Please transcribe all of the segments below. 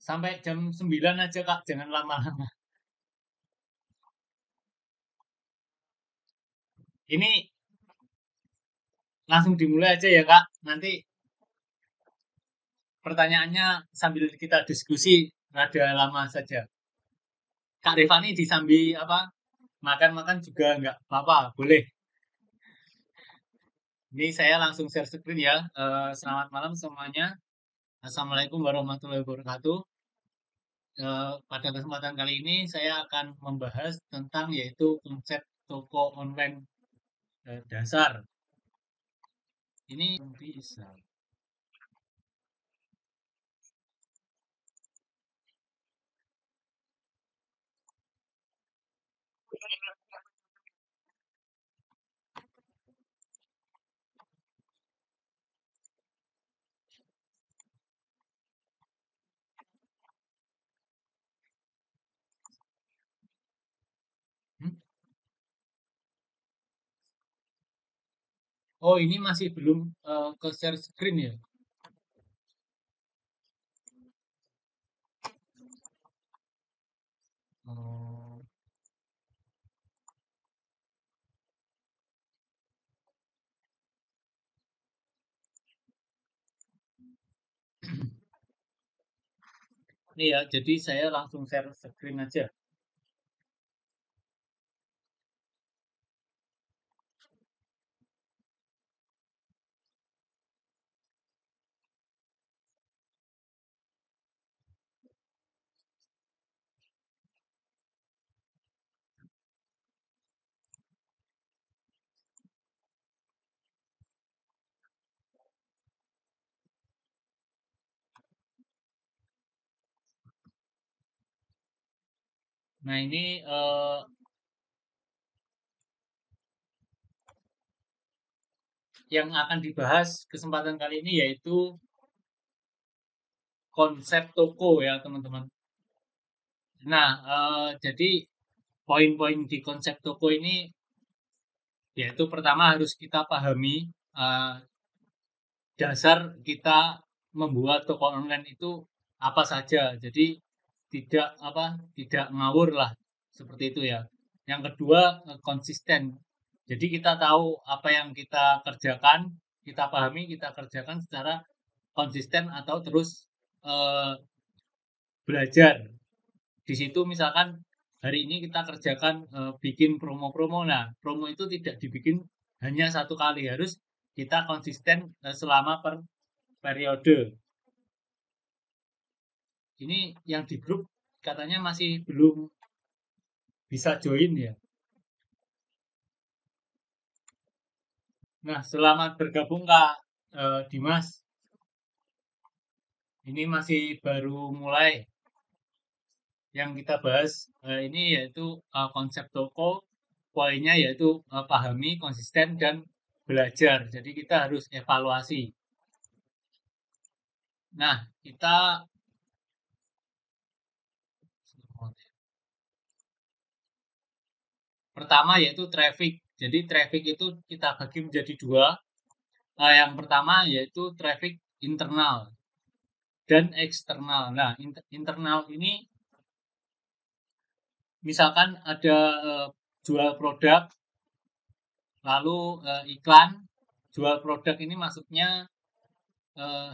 Sampai jam 9 aja Kak, jangan lama-lama. Ini langsung dimulai aja ya Kak. Nanti pertanyaannya sambil kita diskusi rada lama saja. Kak Rifani disambi apa? Makan-makan juga nggak apa-apa, boleh. Ini saya langsung share screen ya. Selamat malam semuanya. Assalamualaikum warahmatullahi wabarakatuh. Pada kesempatan kali ini saya akan membahas tentang yaitu konsep toko online dasar. Ini bisa. Hmm? Oh, ini masih belum ke share screen ya? Oh. Ini ya, jadi saya langsung share screen aja. Nah, ini yang akan dibahas kesempatan kali ini yaitu konsep toko ya, teman-teman. Nah, jadi poin-poin di konsep toko ini yaitu pertama harus kita pahami eh, dasar kita membuat toko online itu apa saja. Jadi tidak ngawur lah seperti itu ya. Yang kedua konsisten. Jadi kita tahu apa yang kita kerjakan, kita pahami, kita kerjakan secara konsisten atau terus eh, belajar. Di situ misalkan hari ini kita kerjakan bikin promo-promo. Nah, promo itu tidak dibikin hanya satu kali, harus kita konsisten selama per periode. Ini yang di grup katanya masih belum bisa join ya. Nah, selamat bergabung Kak Dimas. Ini masih baru mulai yang kita bahas ini yaitu konsep toko. Poinnya yaitu pahami, konsisten dan belajar. Jadi kita harus evaluasi. Nah, kita pertama yaitu traffic. Jadi traffic itu kita bagi menjadi dua. Yang pertama yaitu traffic internal dan eksternal. Nah, internal ini misalkan ada jual produk, lalu iklan, jual produk ini maksudnya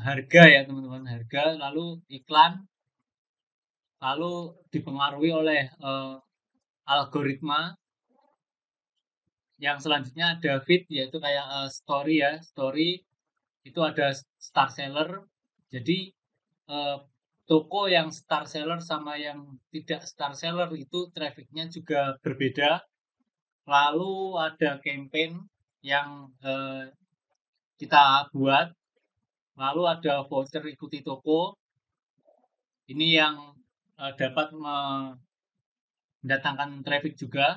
harga ya teman-teman, harga, lalu iklan, lalu dipengaruhi oleh algoritma. Yang selanjutnya ada feed yaitu kayak story ya, story itu ada star seller. Jadi eh, toko yang star seller sama yang tidak star seller itu trafficnya juga berbeda. Lalu ada campaign yang kita buat. Lalu ada voucher ikuti toko. Ini yang dapat mendatangkan traffic juga.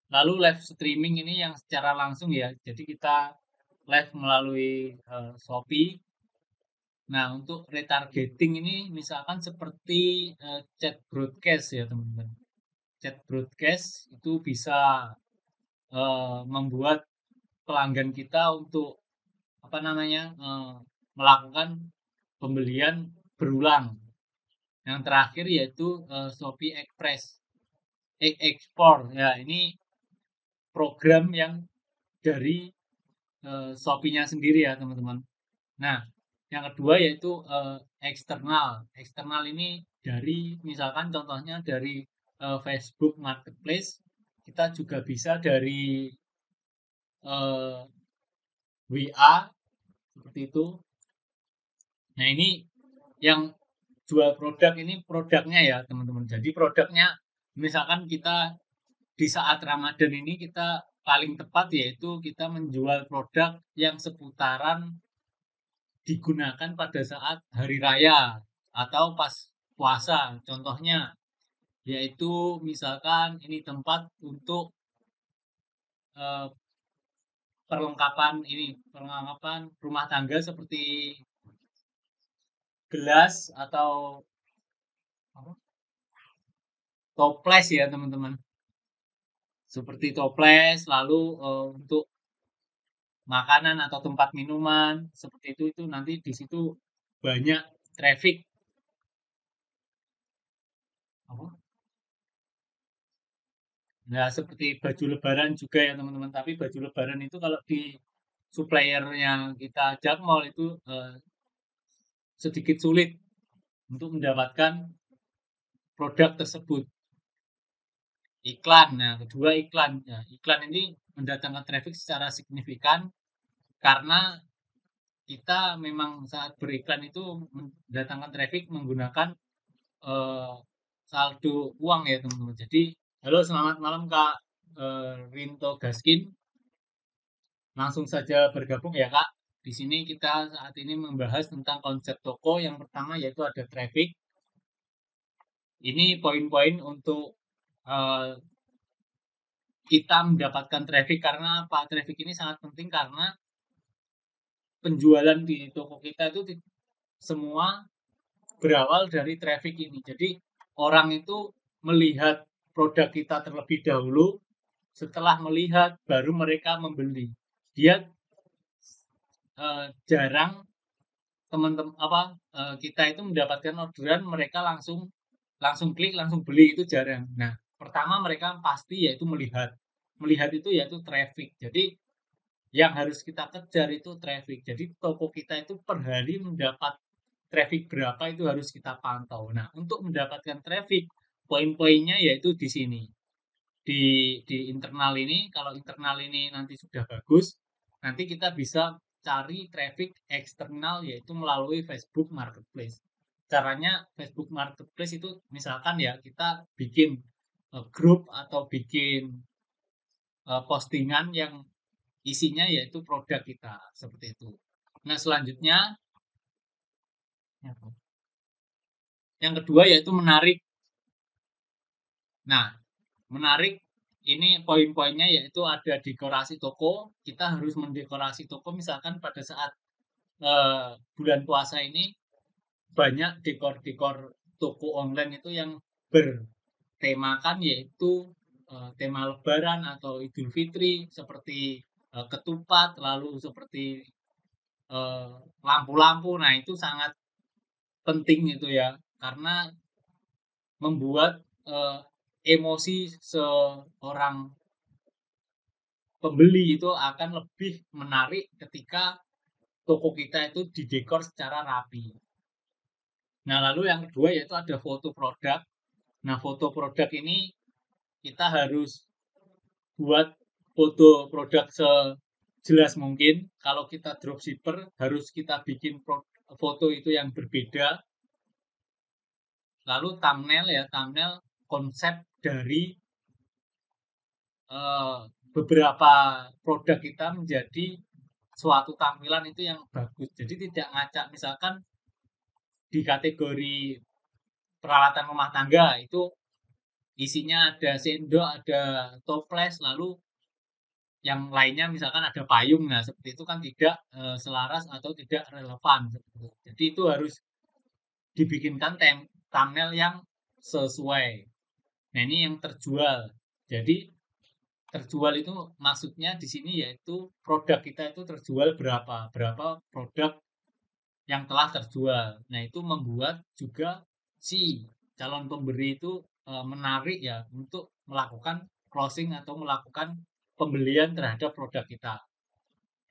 Lalu live streaming ini yang secara langsung ya. Jadi kita live melalui Shopee. Nah, untuk retargeting ini misalkan seperti chat broadcast ya, teman-teman. Chat broadcast itu bisa membuat pelanggan kita untuk apa namanya melakukan pembelian berulang. Yang terakhir yaitu Shopee Express Export. Ya, ini program yang dari Shopee-nya sendiri ya, teman-teman. Nah, yang kedua yaitu eksternal. Eksternal ini dari misalkan contohnya dari Facebook Marketplace, kita juga bisa dari WA seperti itu. Nah, ini yang jual produk ini produknya ya, teman-teman. Jadi produknya misalkan kita di saat Ramadan ini kita paling tepat yaitu kita menjual produk yang seputaran digunakan pada saat hari raya atau pas puasa. Contohnya yaitu misalkan ini tempat untuk eh, perlengkapan rumah tangga seperti gelas atau apa, toples ya, teman-teman. Seperti toples, lalu untuk makanan atau tempat minuman seperti itu nanti di situ banyak traffic apa. Nah, seperti baju lebaran juga ya, teman-teman. Tapi baju lebaran itu kalau di suppliernya kita Jakmall itu sedikit sulit untuk mendapatkan produk tersebut. Iklan. Nah, kedua iklan. Nah, iklan ini mendatangkan traffic secara signifikan karena kita memang saat beriklan itu mendatangkan traffic menggunakan eh, saldo uang ya, teman-teman. Jadi, halo, selamat malam Kak Rinto Gaskin. Langsung saja bergabung ya Kak. Di sini kita saat ini membahas tentang konsep toko. Yang pertama yaitu ada traffic. Ini poin-poin untuk uh, kita mendapatkan traffic. Karena apa? Traffic ini sangat penting karena penjualan di toko kita itu semua berawal dari traffic ini. Jadi orang itu melihat produk kita terlebih dahulu, setelah melihat baru mereka membeli. Dia jarang teman-teman kita itu mendapatkan orderan mereka langsung langsung klik langsung beli, itu jarang. Nah, pertama mereka pasti yaitu melihat itu yaitu traffic. Jadi yang harus kita kejar itu traffic. Jadi toko kita itu per hari mendapat traffic berapa itu harus kita pantau. Nah, untuk mendapatkan traffic, poin-poinnya yaitu di sini. Di internal ini, kalau internal ini nanti sudah bagus, nanti kita bisa cari traffic eksternal yaitu melalui Facebook Marketplace. Caranya Facebook Marketplace itu misalkan ya kita bikin grup atau bikin postingan yang isinya yaitu produk kita seperti itu. Nah, selanjutnya yang kedua yaitu menarik. Nah, menarik ini poin-poinnya yaitu ada dekorasi toko. Kita harus mendekorasi toko misalkan pada saat bulan puasa ini banyak dekor-dekor toko online itu yang bertemakan yaitu tema Lebaran atau Idul Fitri seperti ketupat, lalu seperti lampu-lampu. Nah, itu sangat penting itu ya, karena membuat emosi seorang pembeli itu akan lebih menarik ketika toko kita itu didekor secara rapi. Nah, lalu yang kedua yaitu ada foto produk. Nah, foto produk ini kita harus buat foto produk sejelas mungkin. Kalau kita dropshipper harus kita bikin foto itu yang berbeda. Lalu thumbnail konsep dari beberapa produk kita menjadi suatu tampilan itu yang bagus. Jadi tidak ngacak. Misalkan di kategori peralatan rumah tangga itu isinya ada sendok, ada toples, lalu yang lainnya misalkan ada payung. Nah, seperti itu kan tidak selaras atau tidak relevan. Jadi itu harus dibikinkan thumbnail yang sesuai. Nah, ini yang terjual. Jadi terjual itu maksudnya di sini yaitu produk kita itu terjual berapa produk yang telah terjual. Nah, itu membuat juga si calon pemberi itu menarik ya untuk melakukan closing atau melakukan pembelian terhadap produk kita.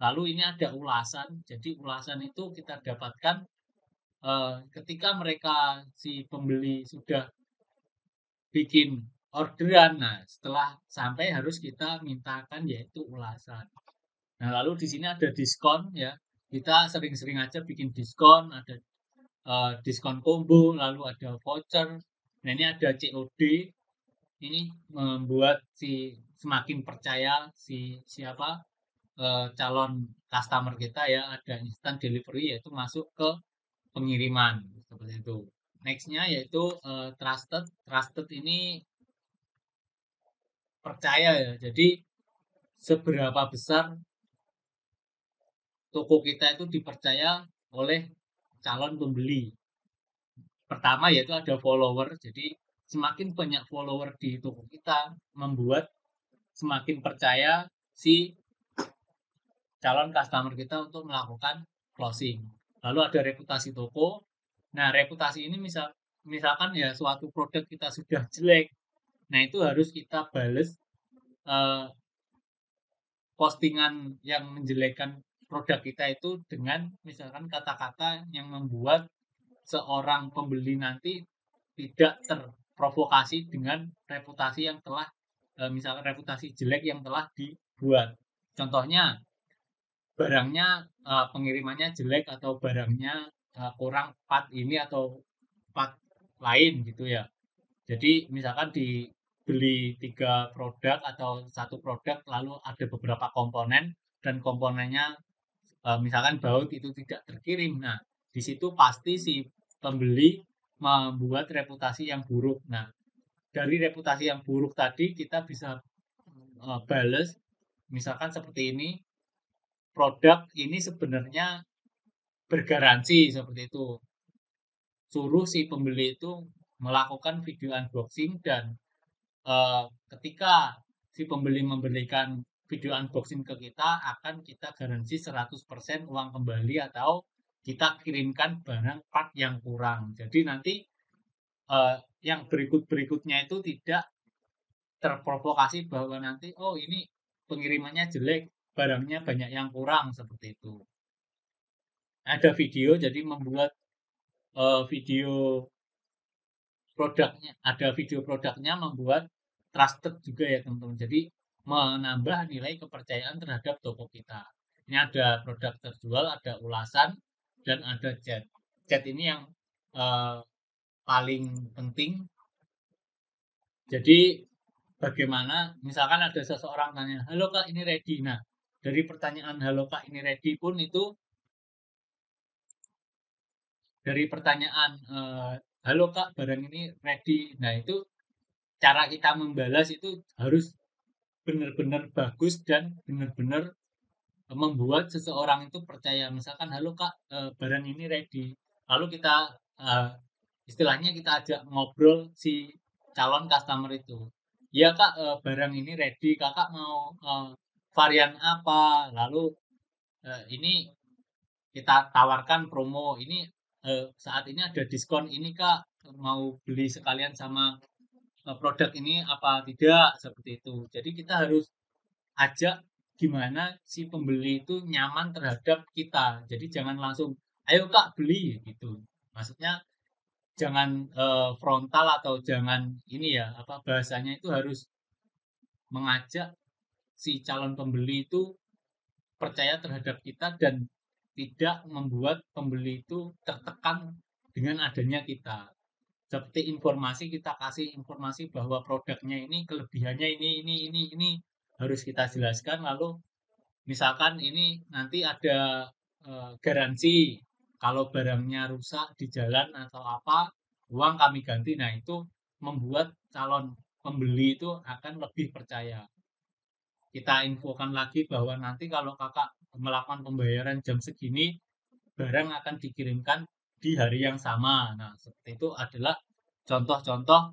Lalu ini ada ulasan. Jadi ulasan itu kita dapatkan ketika mereka si pembeli sudah bikin orderan. Nah, setelah sampai harus kita mintakan yaitu ulasan. Nah, lalu di sini ada diskon ya. Kita sering-sering aja bikin diskon, ada diskon combo, lalu ada voucher. Nah, ini ada COD. Ini membuat si semakin percaya si siapa calon customer kita ya, ada instant delivery yaitu masuk ke pengiriman seperti itu. Nextnya yaitu trusted. Trusted ini percaya ya. Jadi seberapa besar toko kita itu dipercaya oleh calon pembeli. Pertama yaitu ada follower. Jadi semakin banyak follower di toko kita membuat semakin percaya si calon customer kita untuk melakukan closing. Lalu ada reputasi toko. Nah, reputasi ini misalkan ya suatu produk kita sudah jelek. Nah, itu harus kita bales eh, postingan yang menjelekkan produk kita itu dengan misalkan kata-kata yang membuat seorang pembeli nanti tidak terprovokasi dengan reputasi yang telah misalkan reputasi jelek yang telah dibuat. Contohnya barangnya pengirimannya jelek atau barangnya kurang part ini atau part lain gitu ya. Jadi misalkan dibeli 3 produk atau 1 produk lalu ada beberapa komponen dan komponennya misalkan baut itu tidak terkirim. Nah, di situ pasti si pembeli membuat reputasi yang buruk. Nah, dari reputasi yang buruk tadi kita bisa bales misalkan seperti ini, produk ini sebenarnya bergaransi seperti itu. Suruh si pembeli itu melakukan video unboxing dan ketika si pembeli memberikan video unboxing ke kita akan kita garansi 100% uang kembali atau kita kirimkan barang part yang kurang. Jadi nanti yang berikut-berikutnya itu tidak terprovokasi bahwa nanti oh ini pengirimannya jelek, barangnya banyak yang kurang seperti itu. Ada video jadi membuat video produknya, ada video produknya membuat trusted juga ya teman-teman. Jadi menambah nilai kepercayaan terhadap toko kita. Ini ada produk terjual, ada ulasan, dan ada chat. Chat ini yang eh, paling penting. Jadi bagaimana, misalkan ada seseorang tanya, halo kak ini ready. Nah, dari pertanyaan halo kak ini ready pun itu dari pertanyaan halo kak barang ini ready. Nah itu cara kita membalas itu harus benar-benar bagus dan benar-benar membuat seseorang itu percaya. Misalkan halo kak barang ini ready, lalu kita istilahnya kita ajak ngobrol si calon customer itu, ya kak barang ini ready, kakak mau varian apa, lalu ini kita tawarkan promo ini, saat ini ada diskon ini kak, mau beli sekalian sama produk ini apa tidak seperti itu. Jadi kita harus ajak gimana si pembeli itu nyaman terhadap kita. Jadi jangan langsung ayo kak beli gitu. Maksudnya jangan frontal atau jangan ini ya apa bahasanya itu harus mengajak si calon pembeli itu percaya terhadap kita dan tidak membuat pembeli itu tertekan dengan adanya kita. Seperti informasi kita kasih informasi bahwa produknya ini kelebihannya ini harus kita jelaskan, lalu misalkan ini nanti ada garansi kalau barangnya rusak di jalan atau apa uang kami ganti. Nah itu membuat calon pembeli itu akan lebih percaya. Kita infokan lagi bahwa nanti kalau kakak melakukan pembayaran jam segini barang akan dikirimkan di hari yang sama. Nah seperti itu adalah contoh-contoh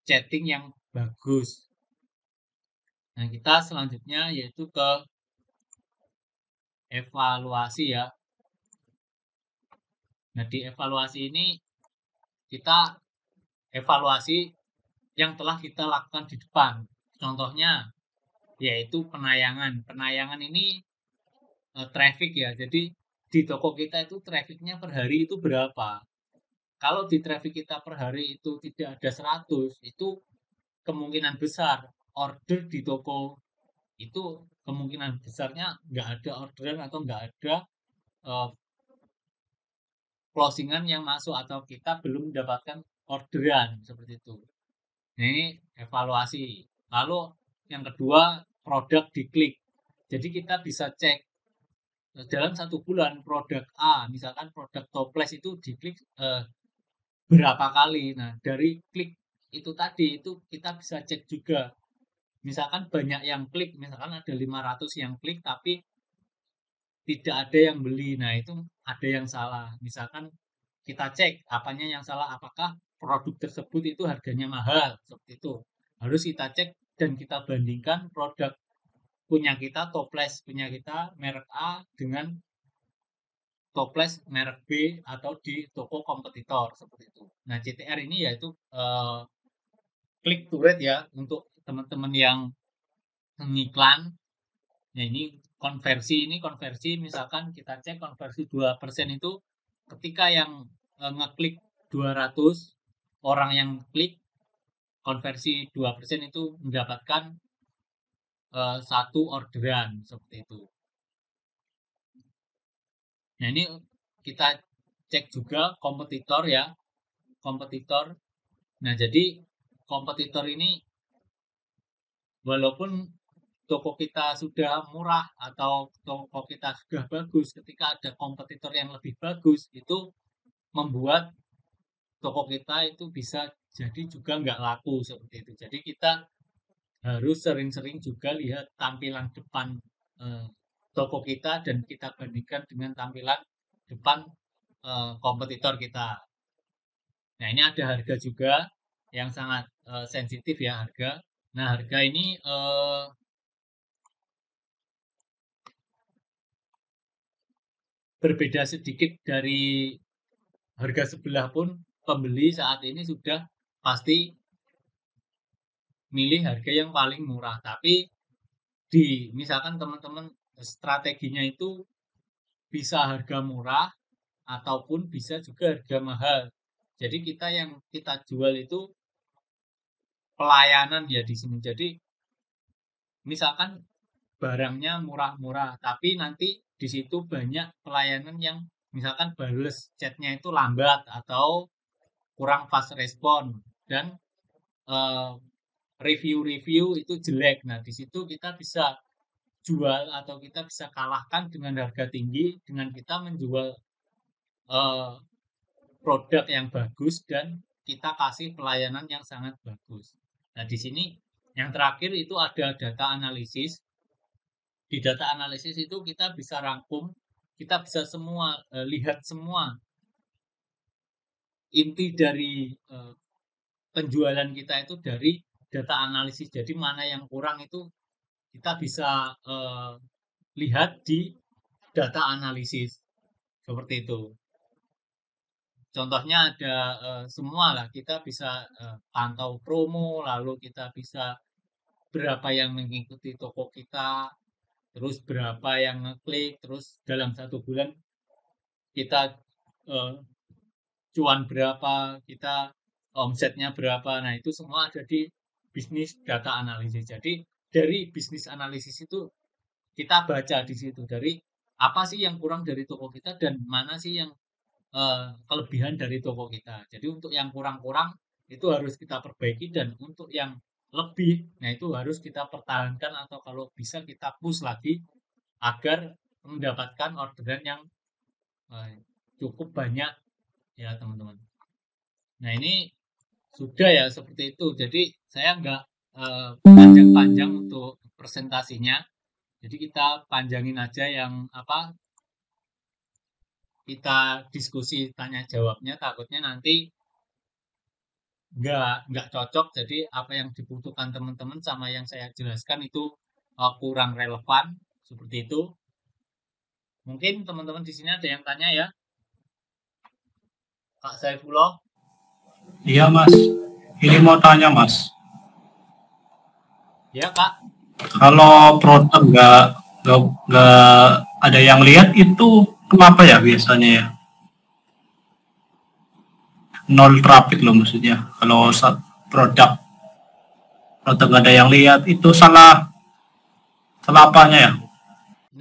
chatting yang bagus. Nah, kita selanjutnya yaitu ke evaluasi ya. Nah, di evaluasi ini kita evaluasi yang telah kita lakukan di depan. Contohnya yaitu penayangan. Penayangan ini traffic ya. Jadi di toko kita itu trafficnya per hari itu berapa? Kalau di traffic kita per hari itu tidak ada 100, itu kemungkinan besar order di toko itu kemungkinan besarnya nggak ada orderan atau nggak ada uh, closingan yang masuk atau kita belum mendapatkan orderan seperti itu. Nah, ini evaluasi. Lalu yang kedua produk diklik. Jadi kita bisa cek dalam 1 bulan produk A, misalkan produk toples itu diklik berapa kali. Nah, dari klik itu tadi itu kita bisa cek juga. Misalkan banyak yang klik, misalkan ada 500 yang klik tapi tidak ada yang beli. Nah, itu ada yang salah. Misalkan kita cek apanya yang salah, apakah produk tersebut itu harganya mahal, seperti itu. Harus kita cek dan kita bandingkan produk punya kita, toples punya kita merek A dengan toples merek B atau di toko kompetitor seperti itu. Nah, CTR ini yaitu click to rate ya untuk teman-teman yang ngiklan. Nah, ini konversi misalkan kita cek konversi 2% itu ketika yang ngeklik 200 orang yang klik konversi 2% itu mendapatkan 1 orderan seperti itu. Nah, ini kita cek juga kompetitor ya. Kompetitor. Nah, jadi kompetitor ini walaupun toko kita sudah murah atau toko kita sudah bagus, ketika ada kompetitor yang lebih bagus, itu membuat toko kita itu bisa jadi juga nggak laku seperti itu. Jadi kita harus sering-sering juga lihat tampilan depan toko kita dan kita bandingkan dengan tampilan depan kompetitor kita. Nah, ini ada harga juga yang sangat sensitif ya harga. Nah, harga ini berbeda sedikit dari harga sebelah pun pembeli saat ini sudah pasti milih harga yang paling murah. Tapi misalkan teman-teman strateginya itu bisa harga murah ataupun bisa juga harga mahal. Jadi kita yang kita jual itu pelayanan ya di sini. Jadi misalkan barangnya murah-murah, tapi nanti di situ banyak pelayanan yang misalkan bales chatnya itu lambat atau kurang fast respon dan review-review itu jelek. Nah, di situ kita bisa jual atau kita bisa kalahkan dengan harga tinggi dengan kita menjual produk yang bagus dan kita kasih pelayanan yang sangat bagus. Nah, di sini yang terakhir itu ada data analisis. Di data analisis itu kita bisa rangkum, kita bisa semua lihat semua inti dari penjualan kita itu dari data analisis. Jadi mana yang kurang itu kita bisa lihat di data analisis seperti itu. Contohnya ada semua lah, kita bisa pantau promo, lalu kita bisa berapa yang mengikuti toko kita, terus berapa yang ngeklik, terus dalam 1 bulan kita cuan berapa, kita omsetnya berapa. Nah, itu semua ada di bisnis data analisis. Jadi dari bisnis analisis itu kita baca di situ dari apa sih yang kurang dari toko kita dan mana sih yang kelebihan dari toko kita. Jadi untuk yang kurang-kurang itu harus kita perbaiki dan untuk yang lebih, nah itu harus kita pertahankan atau kalau bisa kita push lagi agar mendapatkan orderan yang cukup banyak ya teman-teman. Nah, ini sudah ya seperti itu. Jadi saya nggak panjang-panjang untuk presentasinya. Jadi kita panjangin aja yang apa kita diskusi tanya jawabnya, takutnya nanti nggak cocok. Jadi apa yang dibutuhkan teman-teman sama yang saya jelaskan itu kurang relevan seperti itu. Mungkin teman-teman di sini ada yang tanya ya, Kak Saifullah. Iya Mas. Ini mau tanya Mas, Ya, Kak. kalau produk nggak ada yang lihat itu kenapa ya biasanya ya? Nol traffic loh maksudnya. Kalau produk produk nggak ada yang lihat itu salah salah apanya ya?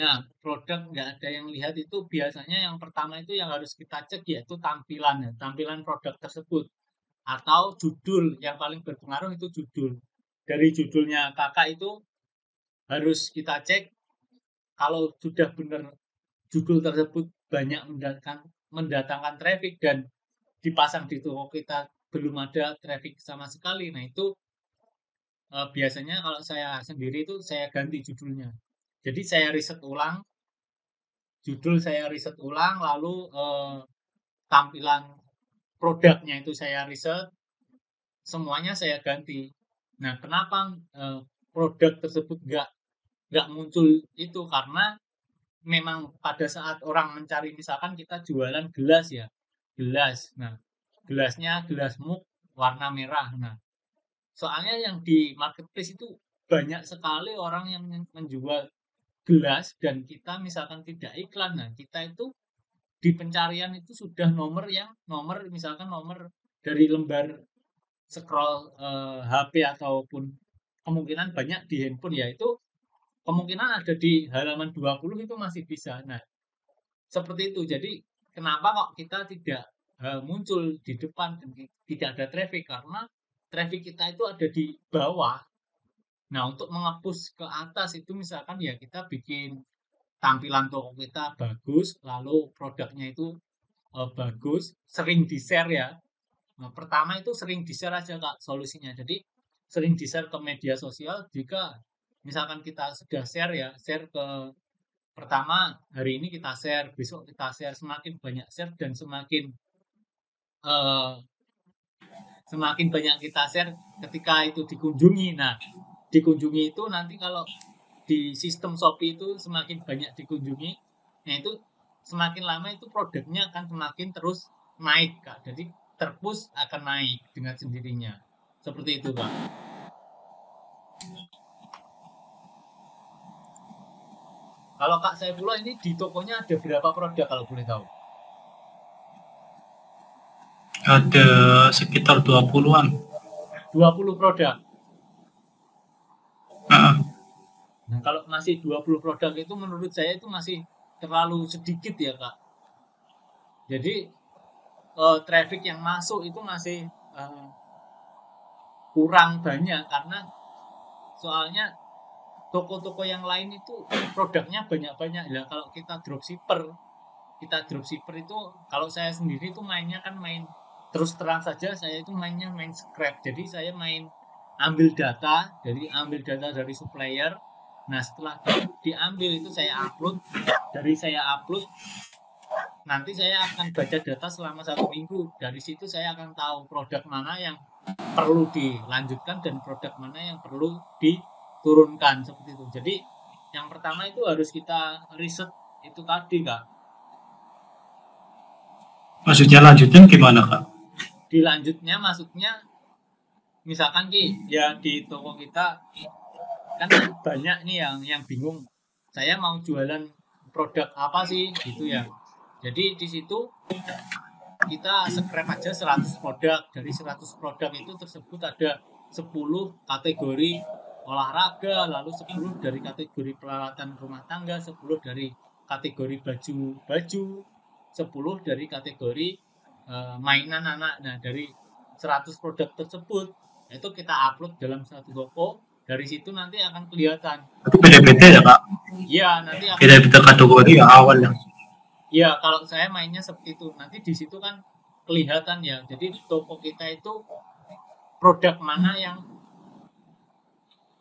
Nah, produk nggak ada yang lihat itu biasanya yang pertama itu yang harus kita cek yaitu tampilan, ya, tampilan produk tersebut. Atau judul, yang paling berpengaruh itu judul. Dari judulnya kakak itu harus kita cek kalau sudah benar judul tersebut banyak mendatangkan traffic dan dipasang di toko kita belum ada traffic sama sekali. Nah, itu biasanya kalau saya sendiri itu saya ganti judulnya. Jadi saya riset ulang, judul saya riset ulang, lalu tampilan produknya itu saya riset, semuanya saya ganti. Nah, kenapa produk tersebut nggak muncul itu karena memang pada saat orang mencari misalkan kita jualan gelas ya, gelas. Nah, gelasnya gelas mug warna merah. Nah, soalnya yang di marketplace itu banyak sekali orang yang menjual gelas dan kita misalkan tidak iklan. Nah, kita itu di pencarian itu sudah nomor misalkan nomor dari lembar scroll HP ataupun kemungkinan banyak di handphone ya itu kemungkinan ada di halaman 20 itu masih bisa. Nah, seperti itu. Jadi kenapa kok kita tidak muncul di depan dan tidak ada traffic karena traffic kita itu ada di bawah. Nah, untuk mengepus ke atas itu misalkan ya kita bikin tampilan toko kita bagus, lalu produknya itu bagus, sering di-share ya. Nah, pertama itu sering di-share aja Kak solusinya. Jadi sering di-share ke media sosial jika misalkan kita sudah share ya, share ke pertama hari ini kita share, besok kita share, semakin banyak share dan eh, semakin banyak kita share ketika itu dikunjungi. Nah, dikunjungi itu nanti kalau di sistem Shopee itu semakin banyak dikunjungi, nah itu semakin lama itu produknya akan semakin terus naik Kak. Jadi terpush akan naik dengan sendirinya. Seperti itu Kak. Kalau Kak Saifullah ini di tokonya ada berapa produk kalau boleh tahu? Ada sekitar 20-an. 20 produk. Nah, Nah, kalau masih 20 produk itu menurut saya itu masih terlalu sedikit ya Kak. Jadi traffic yang masuk itu masih uh, kurang banyak karena soalnya toko-toko yang lain itu produknya banyak-banyak. Lah kalau kita dropshipper itu kalau saya sendiri itu mainnya kan main terus terang saja saya itu mainnya main scrap. Jadi saya main ambil data dari supplier. Nah, setelah diambil itu saya upload. Dari saya upload nanti saya akan baca data selama 1 minggu. Dari situ saya akan tahu produk mana yang perlu dilanjutkan dan produk mana yang perlu diturunkan seperti itu. Jadi yang pertama itu harus kita riset itu tadi Kak. maksudnya lanjutnya gimana Kak? Dilanjutnya maksudnya misalkan Ki ya di toko kita kan banyak nih yang bingung. Saya mau jualan produk apa sih gitu ya. Jadi di situ kita scrap aja 100 produk. Dari 100 produk itu tersebut ada 10 kategori olahraga, lalu 10 dari kategori peralatan rumah tangga, 10 dari kategori baju-baju, 10 dari kategori mainan anak. Nah, dari 100 produk tersebut itu kita upload dalam satu toko. Dari situ nanti akan kelihatan. Itu beda-beda ya Kak? Iya, nanti akan Beda-beda kategori ya awalnya. ya kalau saya mainnya seperti itu. Nanti di situ kan kelihatan ya. Jadi toko kita itu produk mana yang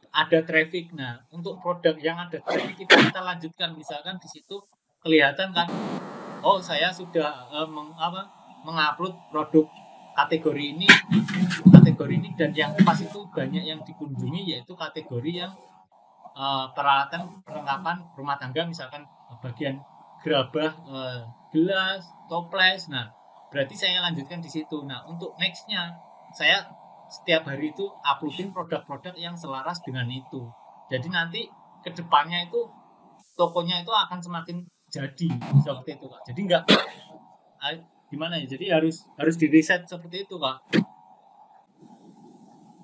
ada traffic. Nah, untuk produk yang ada traffic kita lanjutkan. Misalkan di situ kelihatan kan, oh saya sudah mengupload produk kategori ini dan yang pas itu banyak yang dikunjungi yaitu kategori yang peralatan perlengkapan rumah tangga misalkan bagian gerabah, gelas, toples. Nah, berarti saya lanjutkan di situ. Nah, untuk nextnya saya setiap hari itu uploading produk-produk yang selaras dengan itu. Jadi nanti kedepannya itu tokonya itu akan semakin jadi seperti itu Kak. Jadi enggak gimana ya? Jadi harus di reset seperti itu Kak.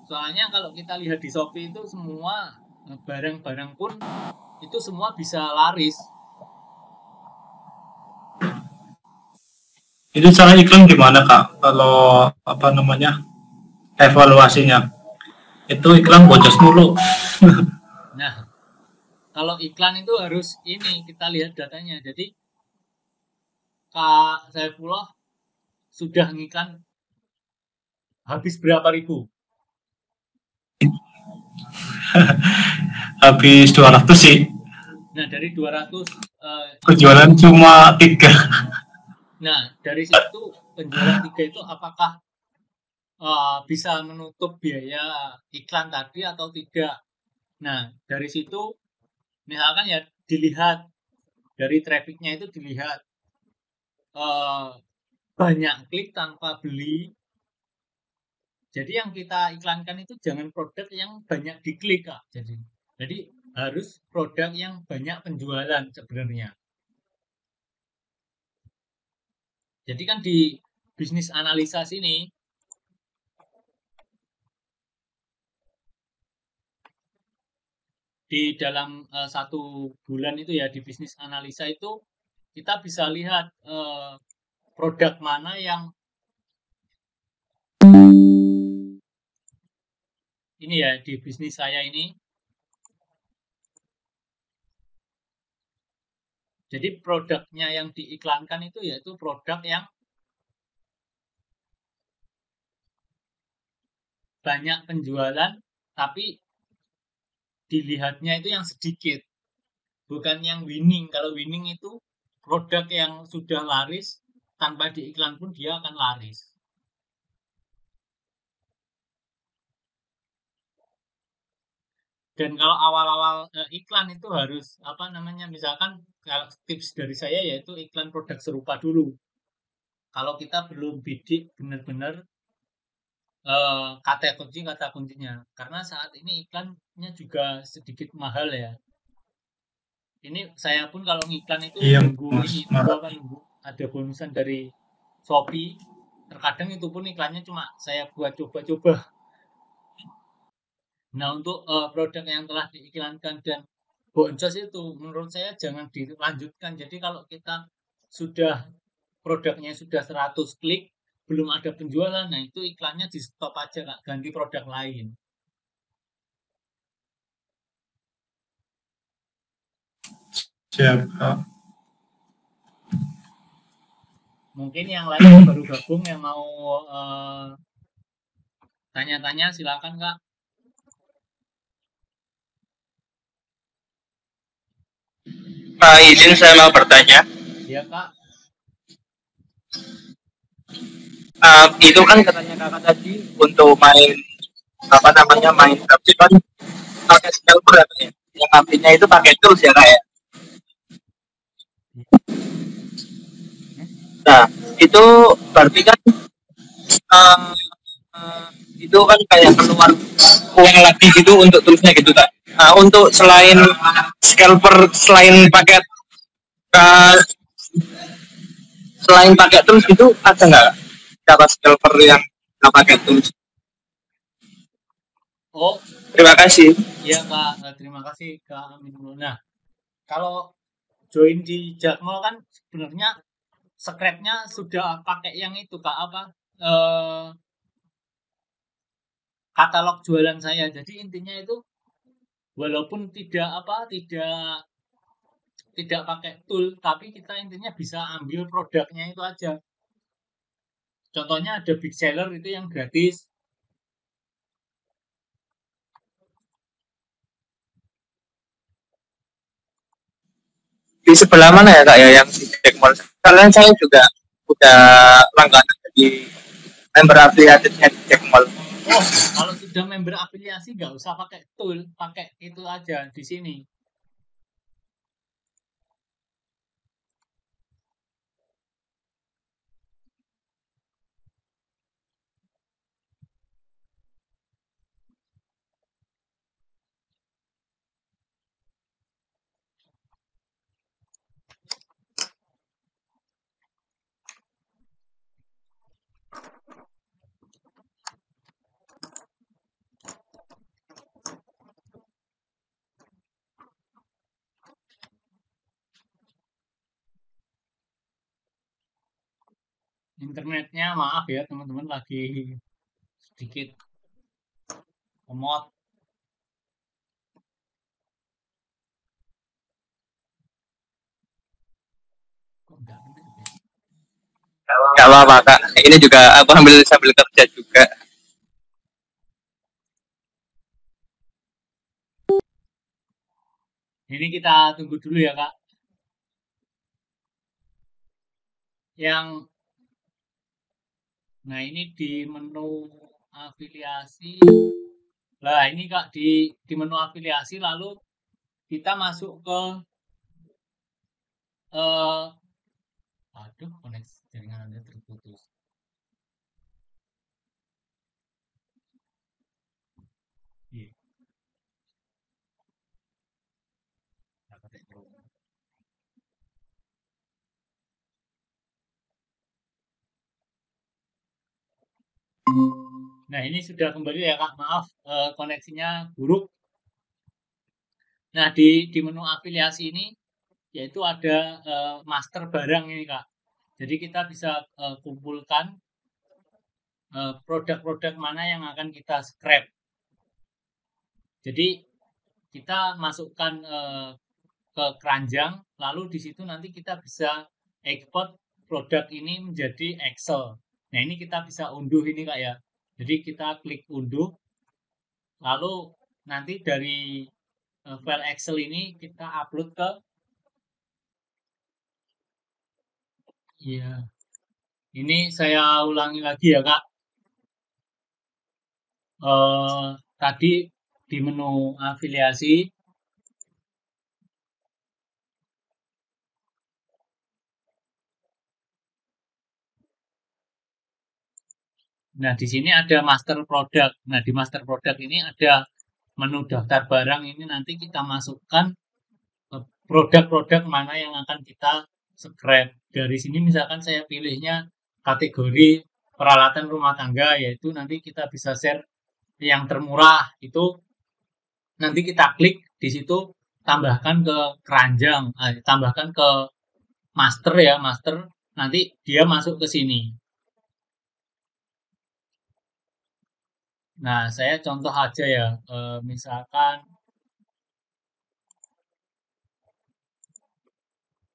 Soalnya kalau kita lihat di Shopee itu semua barang-barang pun itu semua bisa laris. Itu cara iklan gimana Kak? Kalau apa namanya evaluasinya? Itu iklan boncos mulu. Nah, kalau iklan itu harus ini kita lihat datanya. Jadi Kak Saifullah sudah ngiklan habis berapa ribu? Habis 200 sih. Nah, dari 200 Penjualan cuma 3. nah, dari situ penjualan 3 itu apakah bisa menutup biaya iklan tadi atau tidak? Nah, dari situ misalkan ya dilihat dari trafficnya itu dilihat banyak klik tanpa beli. Jadi yang kita iklankan itu jangan produk yang banyak diklik Kak. Jadi harus produk yang banyak penjualan sebenarnya. Jadi kan di bisnis analisa sini di dalam 1 bulan itu ya di bisnis analisa itu kita bisa lihat produk mana yang ini ya di bisnis saya ini. Jadi produknya yang diiklankan itu yaitu produk yang banyak penjualan tapi dilihatnya itu yang sedikit. Bukan yang winning. Kalau winning itu produk yang sudah laris tanpa diiklan pun dia akan laris. Dan kalau awal-awal iklan itu harus apa namanya misalkan kalau tips dari saya yaitu iklan produk serupa dulu. Kalau kita belum bidik benar-benar kata kuncinya karena saat ini iklannya juga sedikit mahal ya. Ini saya pun kalau ngiklan itu Iya Mas. nunggu ada bonusan dari Shopee. Terkadang itu pun iklannya cuma saya buat coba-coba. Nah, untuk produk yang telah diiklankan dan boncos itu menurut saya jangan dilanjutkan. Jadi kalau kita sudah produknya sudah 100 klik belum ada penjualan, nah itu iklannya di stop aja Kak, ganti produk lain. Siap. Mungkin yang lain yang baru gabung yang mau tanya-tanya silakan Kak. Pak izin saya mau bertanya. Ya Kak. Itu kan katanya kakak tadi untuk main apa namanya main tapi kan pakai scalper ya, yang artinya itu pakai tools ya kak ya. Nah itu berarti kan uh, itu kan kayak keluar uang lagi gitu untuk toolsnya gitu kak. Nah, untuk selain scalper selain pakai uh, selain pakai tools gitu ada nggak cara scalper yang nggak pakai tools? Oh, Terima kasih. iya Kak, terima kasih Kak Amin. Nah, kalau join di Jakmol kan sebenarnya scrapnya sudah pakai yang itu Kak apa katalog jualan saya. Jadi intinya itu walaupun tidak pakai tool, tapi kita intinya bisa ambil produknya itu aja. Contohnya ada big seller itu yang gratis. Di sebelah mana ya kak ya yang di Jack Mall? Karena saya juga udah langganan di member afiliatednya di Jack Mall. Oh, kalau sudah member afiliasi nggak usah pakai tool, pakai itu aja di sini. Internetnya maaf ya teman-teman, lagi sedikit lemot. Kok enggak bener ya? Gak apa-apa kak, ini juga aku sambil kerja juga. Ini kita tunggu dulu ya kak. Yang Nah, ini di menu afiliasi. Nah, ini Kak, di menu afiliasi lalu kita masuk ke eh aduh, koneksi jaringan Anda terputus. Iya. Nah, ini sudah kembali ya Kak. Maaf, koneksinya buruk. Nah, di menu afiliasi ini yaitu ada master barang ini Kak. Jadi kita bisa kumpulkan produk-produk mana yang akan kita scrap. Jadi kita masukkan ke keranjang, lalu di situ nanti kita bisa ekspor produk ini menjadi Excel. Nah, ini kita bisa unduh ini Kak ya. Jadi kita klik unduh, lalu nanti dari file Excel ini kita upload ke ini saya ulangi lagi ya Kak. Tadi di menu afiliasi. Nah, di sini ada master product. Nah, di master product ini ada menu daftar barang, ini nanti kita masukkan produk-produk mana yang akan kita scrap. Dari sini misalkan saya pilihnya kategori peralatan rumah tangga, yaitu nanti kita bisa share yang termurah. Itu nanti kita klik di situ, tambahkan ke keranjang, tambahkan ke master ya, master. Nanti dia masuk ke sini. Nah, saya contoh aja ya, misalkan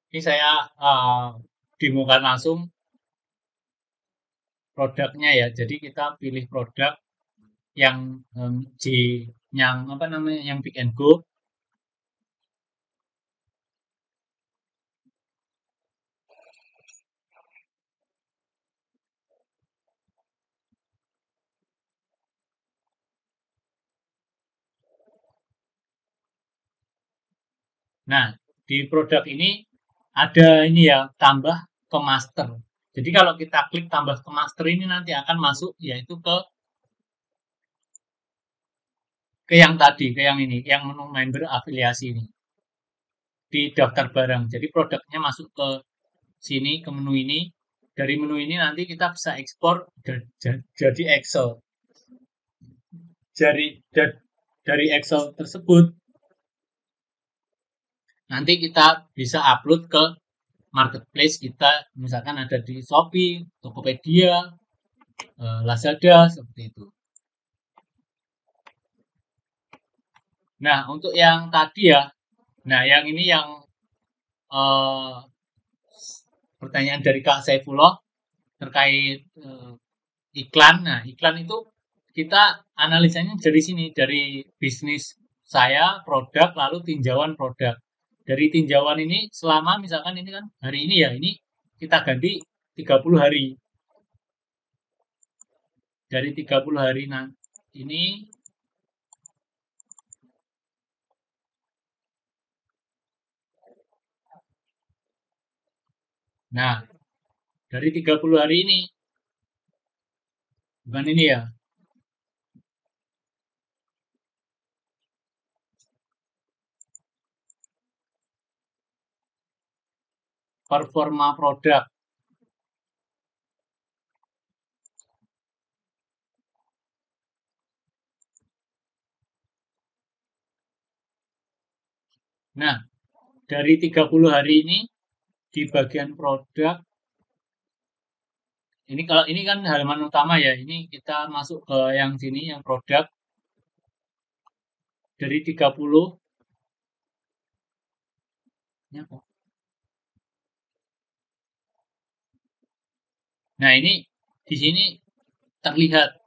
ini saya demokan langsung produknya ya. Jadi kita pilih produk yang yang apa namanya, yang Pick and Go. Nah, di produk ini ada ini ya, tambah ke master. Jadi kalau kita klik tambah ke master ini nanti akan masuk yaitu ke yang tadi, ke yang ini, yang menu member afiliasi ini. Di daftar barang. Jadi produknya masuk ke sini, ke menu ini. Dari menu ini nanti kita bisa ekspor jadi Excel. Dari Excel tersebut nanti kita bisa upload ke marketplace kita, misalkan ada di Shopee, Tokopedia, Lazada, seperti itu. Nah, untuk yang tadi ya, nah yang ini yang pertanyaan dari Kak Saifullah terkait iklan. Nah, iklan itu kita analisanya dari sini, dari bisnis saya, produk, lalu tinjauan produk. Dari tinjauan ini selama misalkan ini kan hari ini ya, ini kita ganti 30 hari. Dari 30 hari ini nah, dari 30 hari ini bukan ini ya. Performa produk. Nah, dari 30 hari ini di bagian produk ini kan halaman utama ya. Ini kita masuk ke yang sini, yang produk dari 30. Ini apa? Nah, ini di sini terlihat.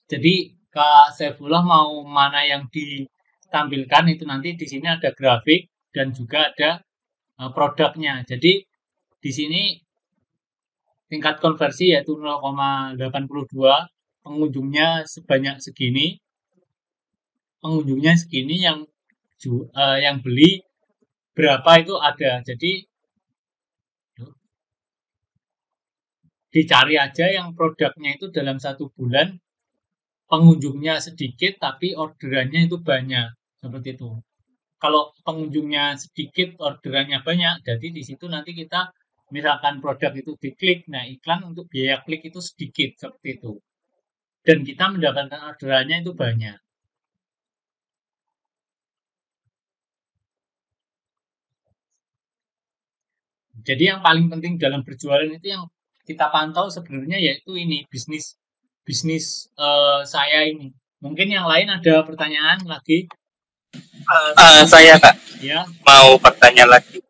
Jadi Kak Saifullah mau mana yang ditampilkan itu nanti di sini ada grafik dan juga ada produknya. Jadi di sini tingkat konversi yaitu 0,82, pengunjungnya sebanyak segini, yang beli berapa itu ada. Jadi dicari aja yang produknya itu dalam 1 bulan pengunjungnya sedikit tapi orderannya itu banyak, seperti itu. Kalau pengunjungnya sedikit orderannya banyak, jadi di situ nanti kita misalkan produk itu diklik, nah iklan untuk biaya klik itu sedikit, seperti itu, dan kita mendapatkan orderannya itu banyak. Jadi yang paling penting dalam berjualan itu yang kita pantau sebenarnya yaitu ini bisnis bisnis saya ini. Mungkin yang lain ada pertanyaan lagi? Saya Kak Ya, mau bertanya lagi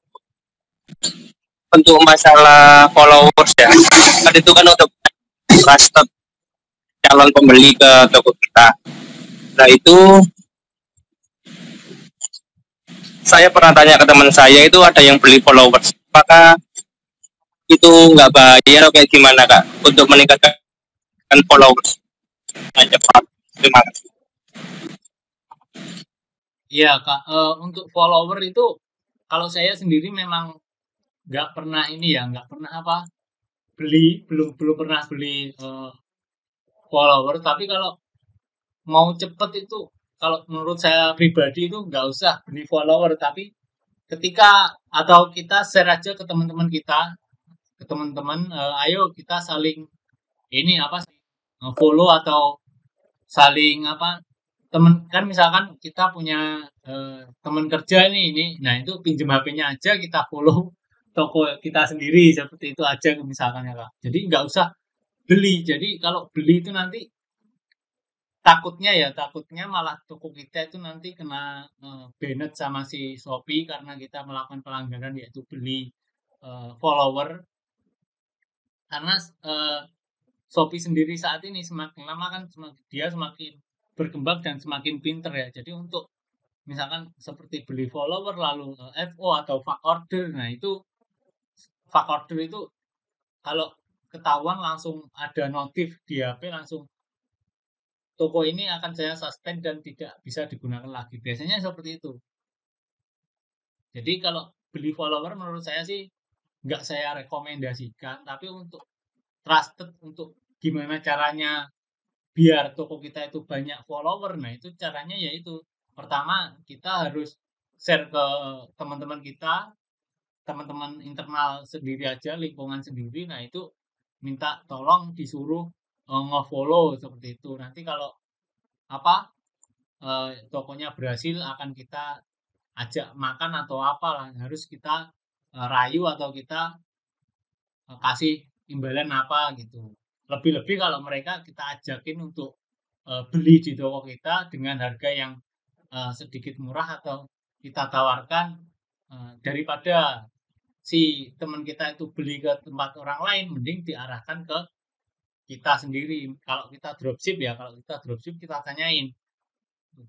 untuk masalah followers ya. Kan itu kan untuk trusted calon pembeli ke toko kita. Nah itu saya pernah tanya ke teman saya itu ada yang beli followers. Apakah itu nggak bahaya atau kayak gimana Kak untuk meningkatkan followers yang cepat? Terima kasih. iya Kak. Untuk follower itu kalau saya sendiri memang nggak pernah ini ya, nggak pernah apa belum belum pernah beli follower. Tapi kalau mau cepet itu, kalau menurut saya pribadi itu nggak usah beli follower, tapi ketika atau kita share aja ke teman-teman kita, ke teman-teman, ayo kita saling ini apa follow atau saling apa, temen kan misalkan kita punya teman kerja ini, nah itu pinjem HP-nya aja kita follow toko kita sendiri, seperti itu aja misalkan ya Kak. Jadi nggak usah beli. Jadi kalau beli itu nanti takutnya malah toko kita itu nanti kena banned sama si Shopee karena kita melakukan pelanggaran yaitu beli follower. Karena Shopee sendiri saat ini semakin lama kan dia semakin berkembang dan semakin pinter ya. Jadi untuk misalkan seperti beli follower lalu FO atau fak order, nah itu fak order itu kalau ketahuan langsung ada notif di HP, langsung toko ini akan saya suspend dan tidak bisa digunakan lagi. Biasanya seperti itu. Jadi kalau beli follower menurut saya sih nggak saya rekomendasikan, tapi untuk trusted, untuk gimana caranya biar toko kita itu banyak follower, nah itu caranya yaitu pertama kita harus share ke teman-teman kita, teman-teman internal sendiri aja, lingkungan sendiri, nah itu minta tolong disuruh nge-follow, seperti itu. Nanti kalau apa tokonya berhasil akan kita ajak makan atau apalah, harus kita rayu atau kita kasih imbalan apa gitu. Lebih-lebih kalau mereka kita ajakin untuk beli di toko kita dengan harga yang sedikit murah atau kita tawarkan, daripada si teman kita itu beli ke tempat orang lain, mending diarahkan ke kita sendiri. Kalau kita dropship kita tanyain,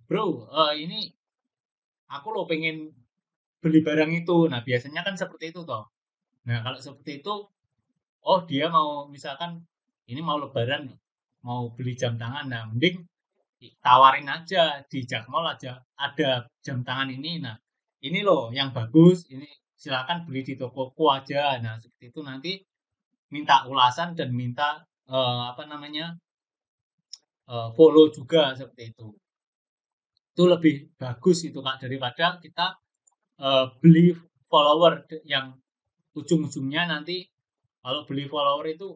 bro, ini aku lo pengen beli barang itu. Nah biasanya kan seperti itu toh. Nah kalau seperti itu, oh dia mau misalkan ini mau lebaran, mau beli jam tangan, nah mending tawarin aja di Jakmall aja ada jam tangan ini, nah ini loh yang bagus, ini silakan beli di tokoku aja. Nah seperti itu nanti minta ulasan dan minta apa namanya follow juga, seperti itu lebih bagus itu Kak, daripada kita beli follower yang ujung-ujungnya nanti kalau beli follower itu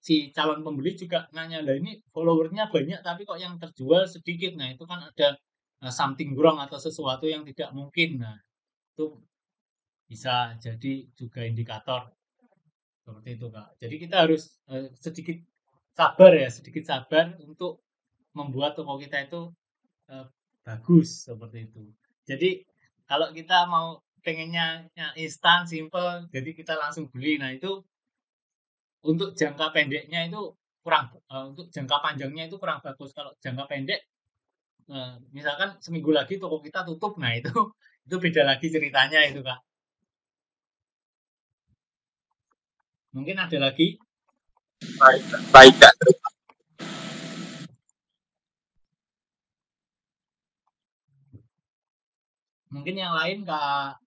si calon pembeli juga nanya, lah ini followernya banyak tapi kok yang terjual sedikit. Nah itu kan ada something wrong atau sesuatu yang tidak mungkin. Nah itu bisa jadi juga indikator seperti itu Kak. Jadi kita harus sedikit sabar untuk membuat toko kita itu bagus seperti itu. Jadi kalau kita mau pengennya instan, simple, jadi kita langsung beli. Nah itu untuk jangka pendeknya itu kurang, untuk jangka panjangnya itu kurang bagus. Kalau jangka pendek, misalkan seminggu lagi toko kita tutup, nah itu beda lagi ceritanya itu Kak. Mungkin ada lagi? Baik Kak. Mungkin yang lain Kak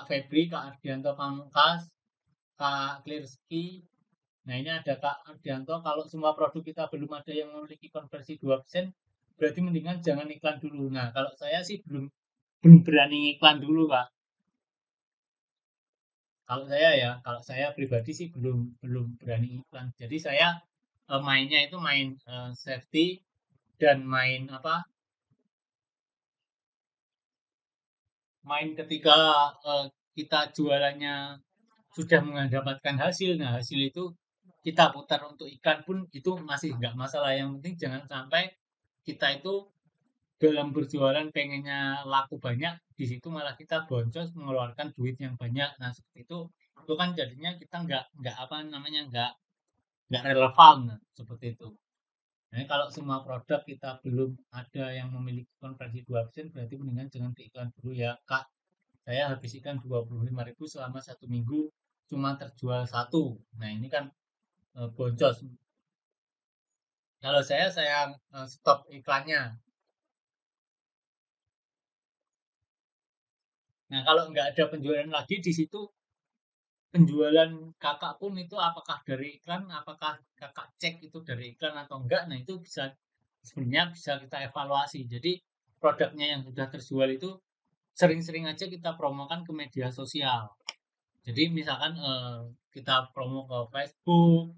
Febri, Kak Ardianto Pamungkas, Kak Klirski. Nah ini ada Kak Ardianto, kalau semua produk kita belum ada yang memiliki konversi 2%, berarti mendingan jangan iklan dulu. Nah kalau saya sih belum berani iklan dulu Kak. Kalau saya pribadi sih belum berani iklan. Jadi saya mainnya itu main safety dan main ketika kita jualannya sudah mendapatkan hasil. Nah hasil itu kita putar untuk iklan pun itu masih nggak masalah. Yang penting jangan sampai kita itu dalam berjualan pengennya laku banyak, di situ malah kita boncos mengeluarkan duit yang banyak. Nah seperti itu kan jadinya kita nggak relevan, nah, seperti itu. Nah, kalau semua produk kita belum ada yang memiliki konversi 2%, berarti mendingan jangan diiklan dulu ya Kak. Saya habis iklan 25.000 selama 1 minggu cuma terjual 1. Nah ini kan boncos. Kalau saya stop iklannya. Nah, kalau nggak ada penjualan lagi di situ, penjualan kakak pun itu apakah dari iklan, apakah kakak cek itu dari iklan atau enggak, nah itu sebenarnya bisa kita evaluasi. Jadi produknya yang sudah terjual itu sering-sering aja kita promokan ke media sosial. Jadi misalkan kita promo ke Facebook,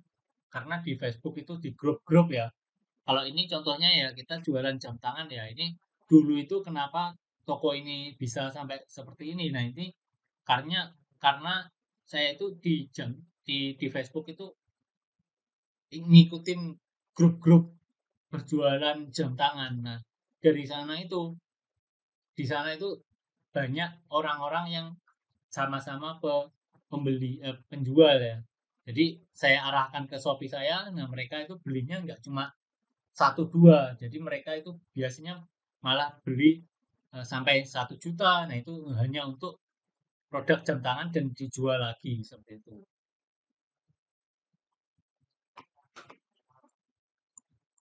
karena di Facebook itu di grup-grup ya. Kalau ini contohnya ya kita jualan jam tangan ya, ini dulu itu kenapa toko ini bisa sampai seperti ini. Nah ini karena saya itu di Facebook itu ngikutin grup-grup berjualan jam tangan. Nah dari di sana itu banyak orang-orang yang sama-sama penjual ya. Jadi saya arahkan ke Shopee saya, nah mereka itu belinya nggak cuma 1-2, jadi mereka itu biasanya malah beli sampai 1 juta. Nah itu hanya untuk produk jam tangan dan dijual lagi seperti itu.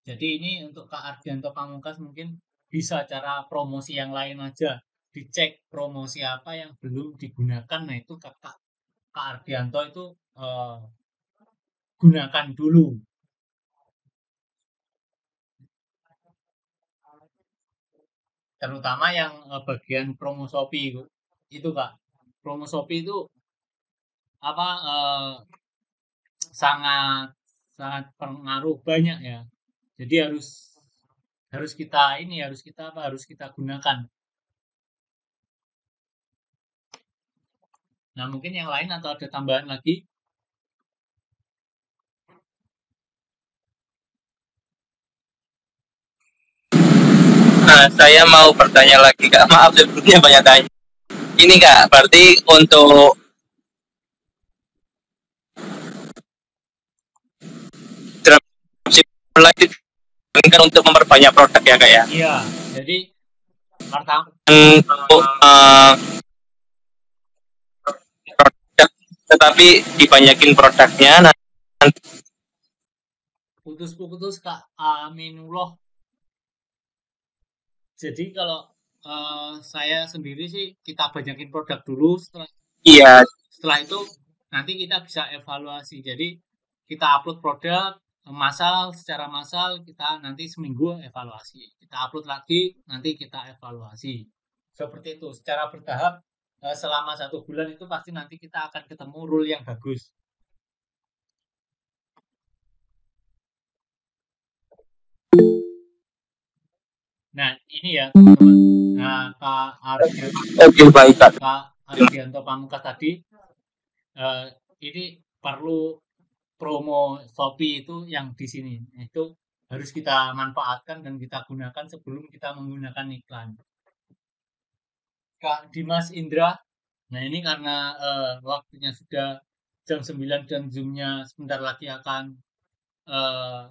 Jadi ini untuk Kak Ardianto Pamungkas mungkin bisa cara promosi yang lain aja, dicek promosi apa yang belum digunakan. Nah itu Kak Ardianto itu gunakan dulu. Terutama yang bagian promo Shopee itu Kak. Promo Shopee itu sangat sangat pengaruh banyak ya. Jadi harus kita gunakan. Nah, mungkin yang lain atau ada tambahan lagi? Nah, saya mau bertanya lagi Kak. Maaf sebelumnya banyak tanya. Ini Kak, berarti untuk dropship kan untuk memperbanyak produk ya Kak ya? Iya, jadi pertama untuk produk, tetapi dibanyakin produknya. Putus-putus Kak Aminullah. Jadi kalau saya sendiri sih kita banyakin produk dulu, setelah itu nanti kita bisa evaluasi. Jadi kita upload produk secara massal kita nanti seminggu evaluasi. Kita upload lagi, nanti kita evaluasi. Seperti itu, secara bertahap selama 1 bulan itu pasti nanti kita akan ketemu rule yang bagus. Nah, ini ya teman-teman. Nah, Kak Ardianto Pamungkas tadi ini perlu promo Shopee itu yang di sini. Itu harus kita manfaatkan dan kita gunakan sebelum kita menggunakan iklan. Kak Dimas Indra, nah ini karena waktunya sudah jam 9 dan Zoom-nya sebentar lagi akan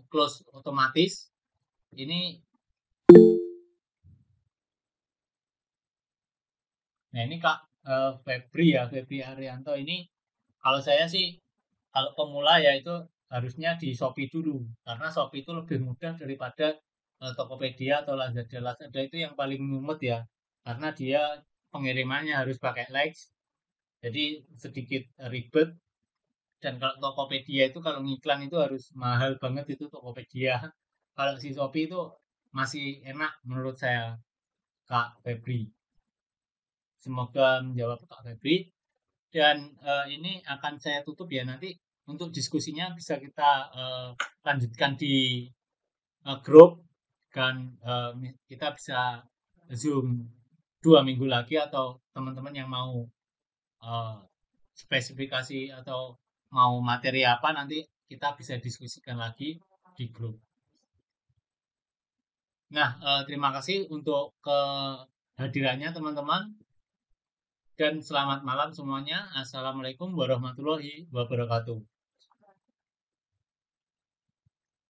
close otomatis. Ini Nah ini Kak Febri Arianto ini kalau saya sih kalau pemula ya itu harusnya di Shopee dulu karena Shopee itu lebih mudah daripada Tokopedia atau Lazada. Lazada itu yang paling mumet ya karena dia pengirimannya harus pakai Lex jadi sedikit ribet dan kalau Tokopedia itu kalau ngiklan itu harus mahal banget itu Tokopedia. Kalau si Shopee itu masih enak menurut saya Kak Febri. Semoga menjawab Kak Febri. Dan ini akan saya tutup ya nanti untuk diskusinya bisa kita lanjutkan di grup dan kita bisa Zoom 2 minggu lagi atau teman-teman yang mau spesifikasi atau mau materi apa nanti kita bisa diskusikan lagi di grup. Nah, terima kasih untuk kehadirannya teman-teman. Dan selamat malam semuanya. Assalamualaikum warahmatullahi wabarakatuh.